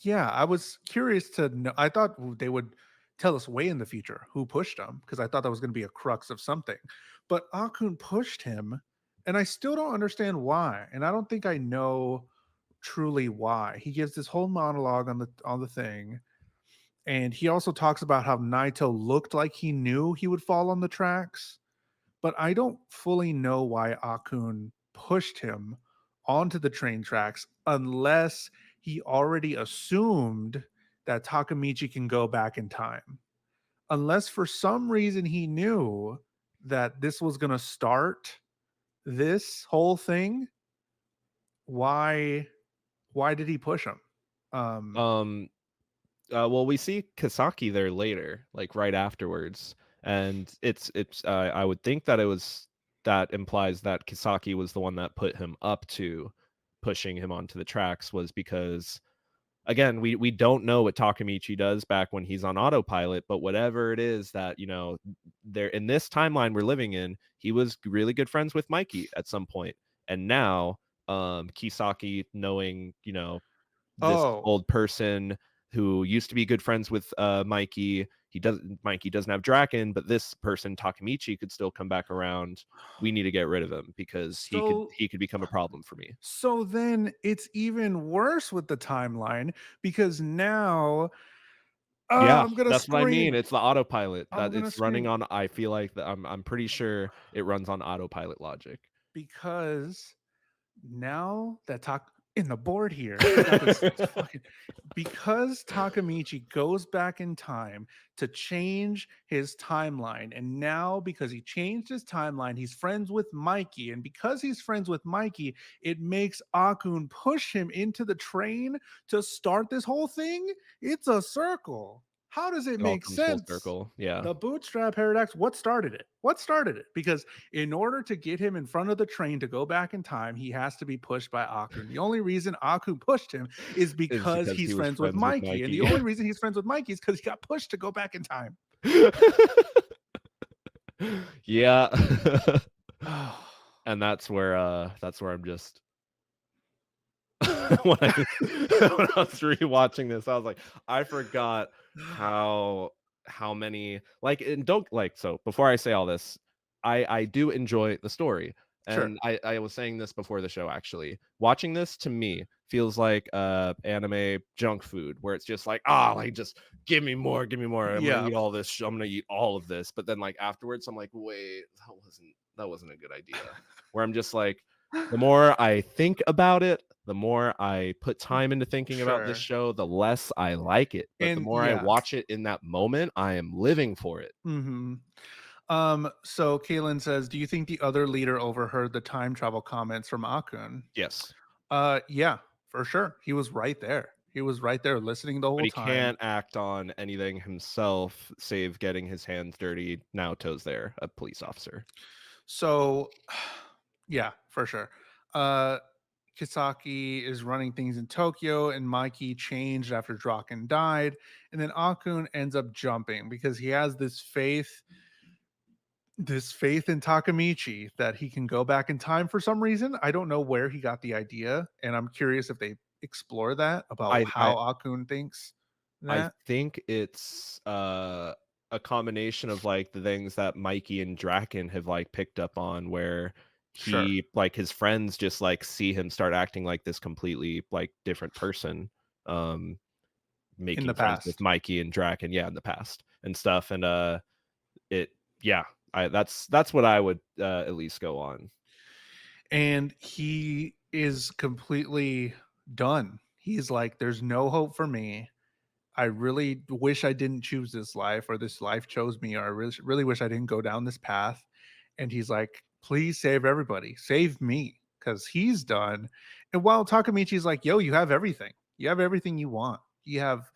yeah, I was curious to know. I thought they would tell us way in the future who pushed him because I thought that was going to be a crux of something. But Akun pushed him, and I still don't understand why. And I don't think I know truly why. He gives this whole monologue on the thing, and he also talks about how Naito looked like he knew he would fall on the tracks, but I don't fully know why Akun pushed him onto the train tracks unless he already assumed that Takamichi can go back in time. Unless for some reason he knew that this was going to start this whole thing, why did he push him? Um Um well, we see Kasaki there later, like right afterwards, and it's I would think that that implies that Kasaki was the one that put him up to pushing him onto the tracks was because again, we don't know what Takamichi does back when he's on autopilot, but whatever it is that, there in this timeline we're living in, he was really good friends with Mikey at some point. And now Kisaki knowing, this oh, old person who used to be good friends with Mikey doesn't have Draken, but this person Takamichi could still come back around. We need to get rid of him because so he could become a problem for me. so then it's even worse with the timeline because now Yeah, I'm gonna that's what I mean. scream. It's the autopilot I'm that gonna it's running scream on. I feel like that I'm pretty sure it runs on autopilot logic. because now that in the board here, I got this fucking because Takamichi goes back in time to change his timeline. And now, because he changed his timeline, he's friends with Mikey. And because he's friends with Mikey, it makes Akun push him into the train to start this whole thing. It's a circle. How does it It all make comes full sense? circle. Yeah. The bootstrap paradox, what started it? What started it? Because in order to get him in front of the train to go back in time, he has to be pushed by Akun. The only reason Akun pushed him is Is because because he's he was friends with friends with Mikey. And the Mikey. only reason he's friends with Mikey is because he got pushed to go back in time. Yeah. Oh, And that's where I'm just when I when I was rewatching this, I was like, I forgot how many like and don't like so before I say all this, I do enjoy the story. sure. And I was saying this before the show actually. Watching this to me feels like anime junk food where it's just like, like just give me more. I'm gonna Yeah. eat all this. I'm gonna eat all of this. But then like afterwards, I'm like, wait, that wasn't a good idea. Where I'm just like, the more I think about it, the more I put time into thinking about this Sure. show, the less I like it. But the And more I yeah. watch it in that moment, I am living for it. hmm So Kaylin says, do you think the other leader overheard the time travel comments from Akun? Yes. Yeah, for sure. He was right there. He was right there listening the But whole he time. can't act on anything himself, save getting his hands dirty. Naoto's there, a police officer. So, yeah, for sure. Uh, Kisaki is running things in Tokyo, and Mikey changed after Draken died, and then Akun ends up jumping because he has this faith in Takamichi that he can go back in time for some reason. I don't know where he got the idea, and I'm curious if they explore that about I how I Akun thinks I that. think it's a combination of like the things that Mikey and Draken have like picked up on where Sure, he like his friends just like see him start acting like this completely like different person. Um in the Making friends with past. Mikey and Draken, yeah, in the past and stuff. And it yeah, that's what I would at least go on. And he is completely done. He's like, there's no hope for me. I really wish I didn't choose this life, or this life chose me, or I really wish I didn't go down this path. And he's like, please save everybody, save me, because he's done. And while Takamichi's like, yo, you have everything you want. You have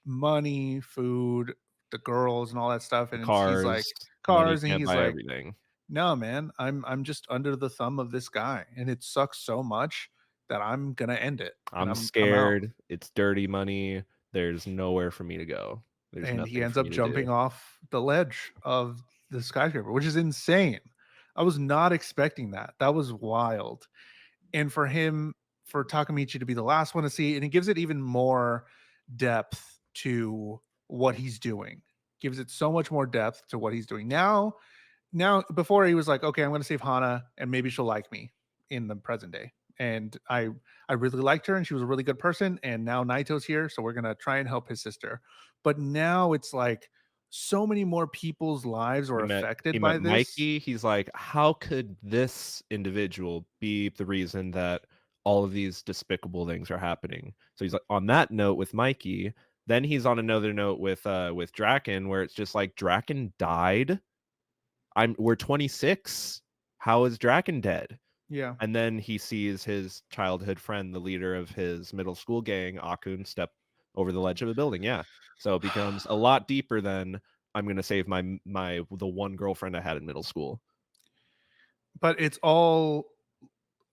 money, food, the girls, and all that stuff. The And he's cars, like, money cars. And can't he's buy like, everything. no, man, I'm just under the thumb of this guy, and it sucks so much that I'm gonna end it, and I'm I'm out. scared. It's dirty money. There's nowhere for me to go. There's And he nothing ends for up me to do. jumping off the ledge of the skyscraper, which is insane. I was not expecting that. That was wild. And for Takamichi to be the last one to see, and it gives it even more depth to what he's doing. Gives it so much more depth to what he's doing. Now before he was like, okay, I'm going to save Hana and maybe she'll like me in the present day. And I really liked her and she was a really good person. And now Naito's here, so we're going to try and help his sister. But now it's like so many more people's lives are He affected met by this. Mikey. He's like, how could this individual be the reason that all of these despicable things are happening? So he's like on that note with Mikey. Then he's on another note with Draken, where it's just like Draken died. We're 26. How is Draken dead? Yeah. And then he sees his childhood friend, the leader of his middle school gang, Akun, step over the ledge of a building. Yeah. So it becomes a lot deeper than I'm gonna save the one girlfriend I had in middle school. But it's all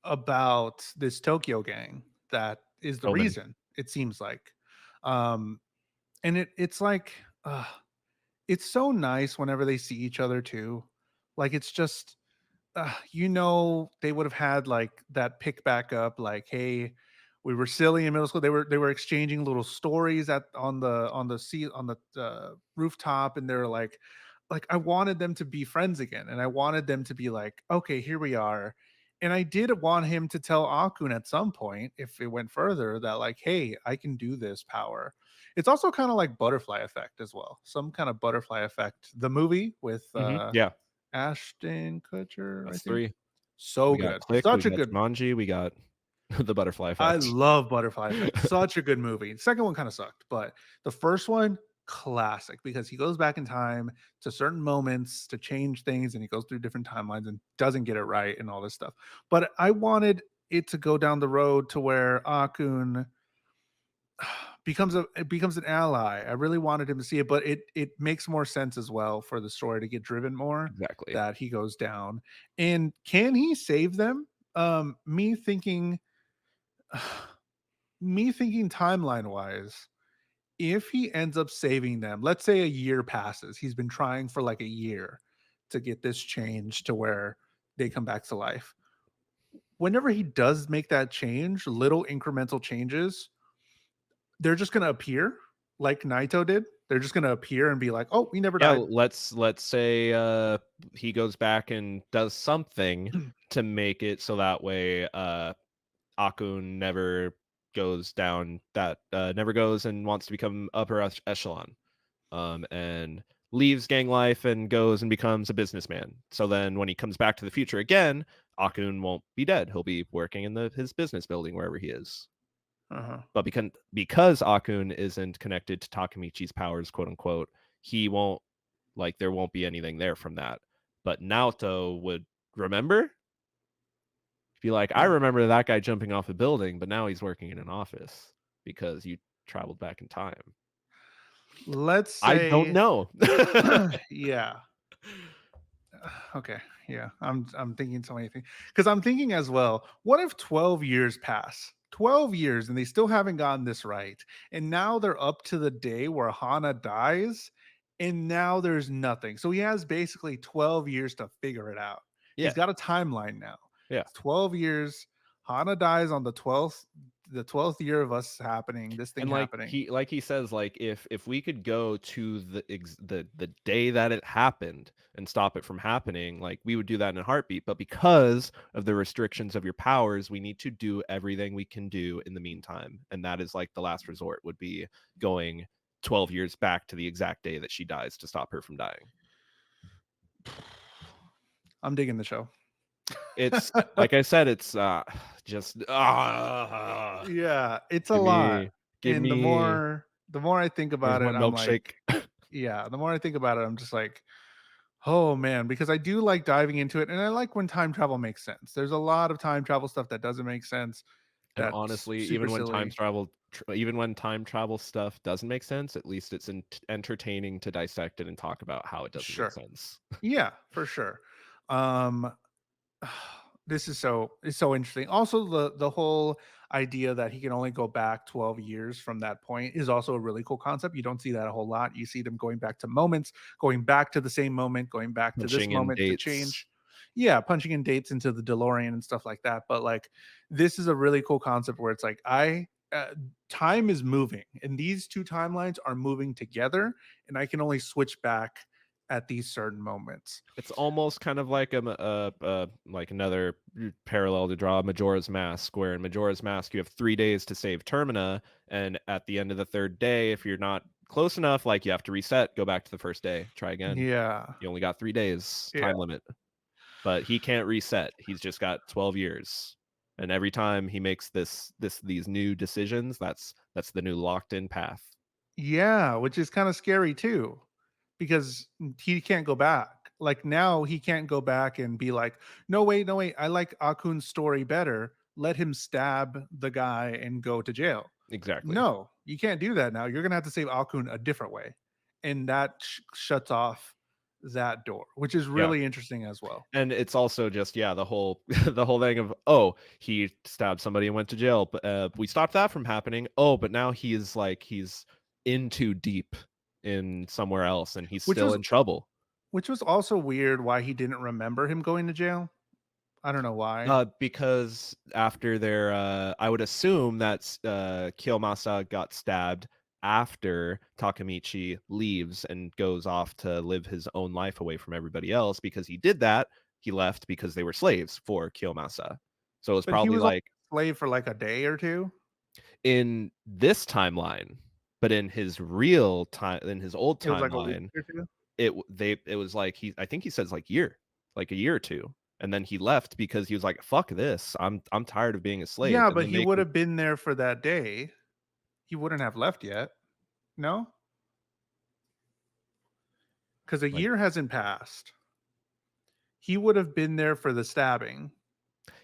about this Tokyo gang that is the Omen. reason, it seems like. Um and it's like it's so nice whenever they see each other too. Like it's just they would have had like that pick back up, like, hey, we were silly in middle school. They were exchanging little stories at on the rooftop, and they're like I wanted them to be friends again, and I wanted them to be like, okay, here we are. And I did want him to tell Akun at some point, if it went further, that like, hey, I can do this power. It's also kind of like butterfly effect as well, some kind of butterfly effect. The movie with Yeah. Ashton Kutcher, I That's think. three. So We got good. Click, we Such a got good. Jumanji, we got the butterfly I effect. love Butterfly Effect. Such a good movie. Second one kind of sucked, but the first one, classic, because he goes back in time to certain moments to change things, and he goes through different timelines and doesn't get it right and all this stuff. But I wanted it to go down the road to where Akun becomes an ally. I really wanted him to see it, but it makes more sense as well for the story to get driven more, Exactly. that he goes down. And can he save them? Me thinking me thinking timeline wise, if he ends up saving them, let's say a year passes, he's been trying for like a year to get this change to where they come back to life. Whenever he does make that change, little incremental changes, they're just going to appear like Naito did. They're just going to appear and be like, "Oh, he never Yeah, died." let's say he goes back and does something to make it so that way Akun never goes and wants to become upper echelon, and leaves gang life and goes and becomes a businessman. So then when he comes back to the future again, Akun won't be dead. He'll be working in his business building wherever he is. Uh-huh. But because Akun isn't connected to Takamichi's powers, quote unquote, he won't there won't be anything there from that. But Naoto would remember, be like, I Yeah. remember that guy jumping off a building, but now he's working in an office because you traveled back in time. Let's I don't say know. yeah. Okay, yeah, I'm thinking so many things because I'm thinking as well. What if 12 years pass? 12 years and they still haven't gotten this right, and now they're up to the day where Hana dies, and now there's nothing. So he has basically 12 years to figure it out. He's Yeah, got a timeline now. yeah. It's 12 years. Hana dies on the 12th year of us happening. This thing And like happening. he says, like, if we could go to the day that it happened and stop it from happening, like, we would do that in a heartbeat. But because of the restrictions of your powers, we need to do everything we can do in the meantime. And that is like the last resort would be going 12 years back to the exact day that she dies to stop her from dying. I'm digging the show. It's like I said, it's just Yeah, it's a give lot. me give And the me more the more I think where's about my it, I'm milkshake? like, yeah, the more I think about it, I'm just like, oh man, because I do like diving into it and I like when time travel makes sense. There's a lot of time travel stuff that doesn't make sense. And That's honestly, super silly. even when time travel stuff doesn't make sense, at least it's entertaining to dissect it and talk about how it doesn't make Sure. sense. Yeah, for sure. Um this is so it's so interesting. Also, the whole idea that he can only go back 12 years from that point is also a really cool concept. You don't see that a whole lot. You see them going back to moments, going back to the same moment, going back to this Punching in moment to dates. change. Yeah, punching in dates into the DeLorean and stuff like that. But like, this is a really cool concept where it's like time is moving, and these two timelines are moving together, and I can only switch back at these certain moments. It's almost kind of like like another parallel to draw Majora's Mask, where in Majora's Mask you have 3 days to save Termina, and at the end of the third day, if you're not close enough, like, you have to reset, go back to the first day, try again. Yeah, You only got 3 days yeah. time limit. But he can't reset. He's just got 12 years. And every time he makes these new decisions, that's the new locked in path. Yeah, which is kind of scary too, because he can't go back. Like now, he can't go back and be like, "No, wait, no, wait. I like Akun's story better. Let him stab the guy and go to jail." Exactly. No, you can't do that now. You're gonna have to save Akun a different way, and that shuts off that door, which is Yeah. really interesting as well. And it's also just, yeah, the whole the whole thing of, oh, he stabbed somebody and went to jail, but we stopped that from happening. Oh, but now he's in too deep in somewhere else and he's Which still was in trouble. which was also weird. Why he didn't remember him going to jail? I don't know why. Because after their, I would assume that Kiyomasa got stabbed after Takamichi leaves and goes off to live his own life away from everybody else. Because he did that, he left because they were slaves for Kiyomasa. So it was But he probably was only like a slave for like a day or two. in this timeline, but in his real time, in his old It was like a week timeline, or two. it was like I think he says like a year or two, and then he left because he was like, "Fuck this! I'm tired of being a slave." Yeah, And but then he would have been there for that day. He wouldn't have left yet. No? Because a like, year hasn't passed. He would have been there for the stabbing.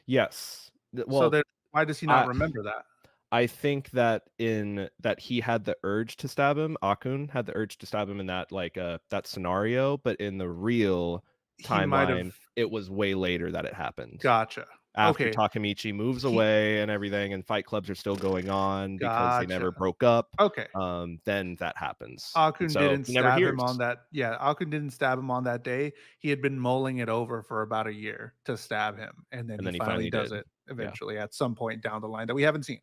yes, So well, then why does he not I remember that? I think that in that he had the urge to stab him. Akun had the urge to stab him in that, like, that scenario, but in the real He might have timeline, it was way later that it happened. gotcha. After Okay. Takamichi moves He away and everything, and fight clubs are still going on because they never gotcha. broke up, Okay. then that happens, and Akun so didn't he never stab him on hears, that. Yeah, Akun didn't stab him on that day. He had been mulling it over for about a year to stab him, and then and he then he finally finally does did. it Yeah. eventually at some point down the line that we haven't seen.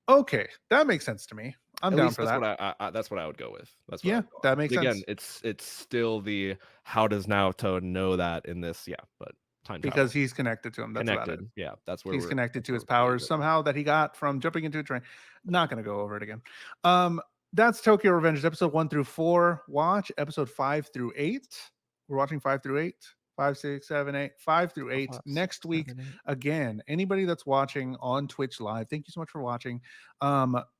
Okay, that makes sense to me. I'm At down least for that's that. what that's what I would go with. That's what I Yeah, would go on. that makes But again, sense it's still the how does Naoto know that in this? Yeah, but time because travel. he's connected to him. That's about it. Connected. Yeah, He's connected that's to where his we're gonna leave powers it. somehow that he got from jumping into a train. Not going to go over it again. Um, that's Tokyo Revengers episode 1 through 4. Watch episode 5 through 8. We're watching 5 through 8. 5, 6, 7, 8, 5 through 8 5, next 6, week. 7, 8. Again, anybody that's watching on Twitch live, thank you so much for watching.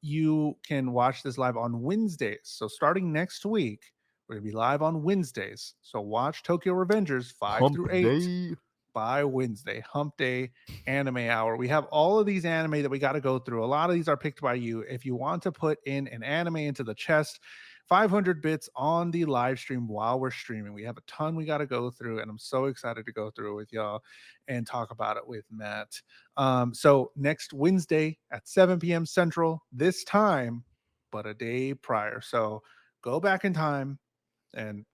You can watch this live on Wednesdays. So starting next week, we're gonna be live on Wednesdays. So watch Tokyo Revengers 5 through 8 Day. by Wednesday, Hump Day Anime Hour. We have all of these anime that we got to go through. A lot of these are picked by you. If you want to put in an anime into the chest 500 bits on the live stream while we're streaming. We have a ton we got to go through, and I'm so excited to go through it with y'all and talk about it with Matt. So next Wednesday at 7 p.m. Central, this time, but a day prior. So go back in time and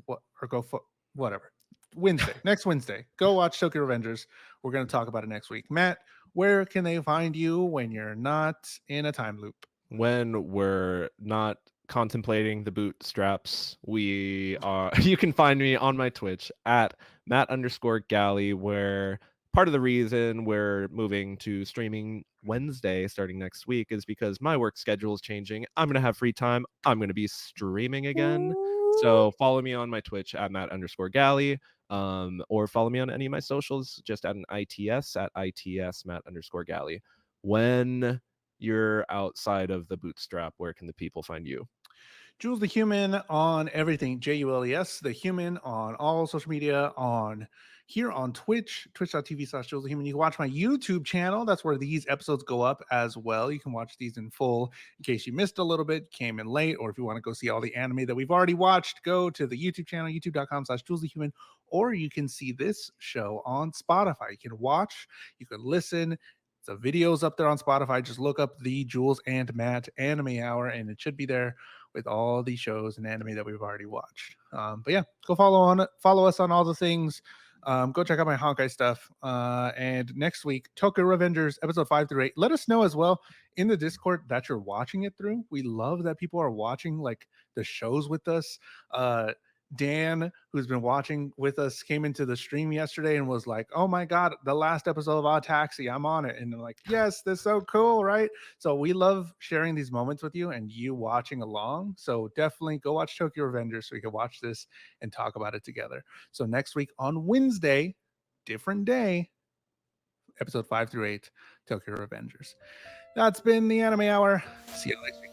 what or go for whatever. Wednesday, next Wednesday, go watch Tokyo Revengers. We're going to talk about it next week. Matt, where can they find you when you're not in a time loop? When we're not contemplating the bootstraps, we are you can find me on my Twitch at Matt_Galley, where part of the reason we're moving to streaming Wednesday starting next week is because my work schedule is changing. I'm gonna have free time. I'm gonna be streaming again. So follow me on my Twitch at Matt_Galley. Or follow me on any of my socials, just at an ITS at ITS Matt_Galley. When you're outside of the bootstrap, where can the people find you? Jules the Human on everything. JULES, the Human on all social media, on here on Twitch, twitch.tv/Jules the Human. You can watch my YouTube channel. That's where these episodes go up as well. You can watch these in full in case you missed a little bit, came in late, or if you want to go see all the anime that we've already watched, go to the YouTube channel, youtube.com/Jules the Human, or you can see this show on Spotify. You can watch, you can listen. The video's up there on Spotify. Just look up the Jules and Matt Anime Hour, and it should be there with all the shows and anime that we've already watched. But yeah, go follow us on all the things. Go check out my Honkai stuff. And next week, Tokyo Revengers episode 5 through 8. Let us know as well in the Discord that you're watching it through. We love that people are watching like the shows with us. Dan, who's been watching with us, came into the stream yesterday and was like, "Oh my god, the last episode of Odd Taxi, I'm on it." And I'm like, "Yes, that's so cool, right?" So we love sharing these moments with you and you watching along. So definitely go watch Tokyo Revengers so we can watch this and talk about it together. So next week on Wednesday, different day, episode 5 through 8, Tokyo Revengers. That's been the Anime Hour. See you next week.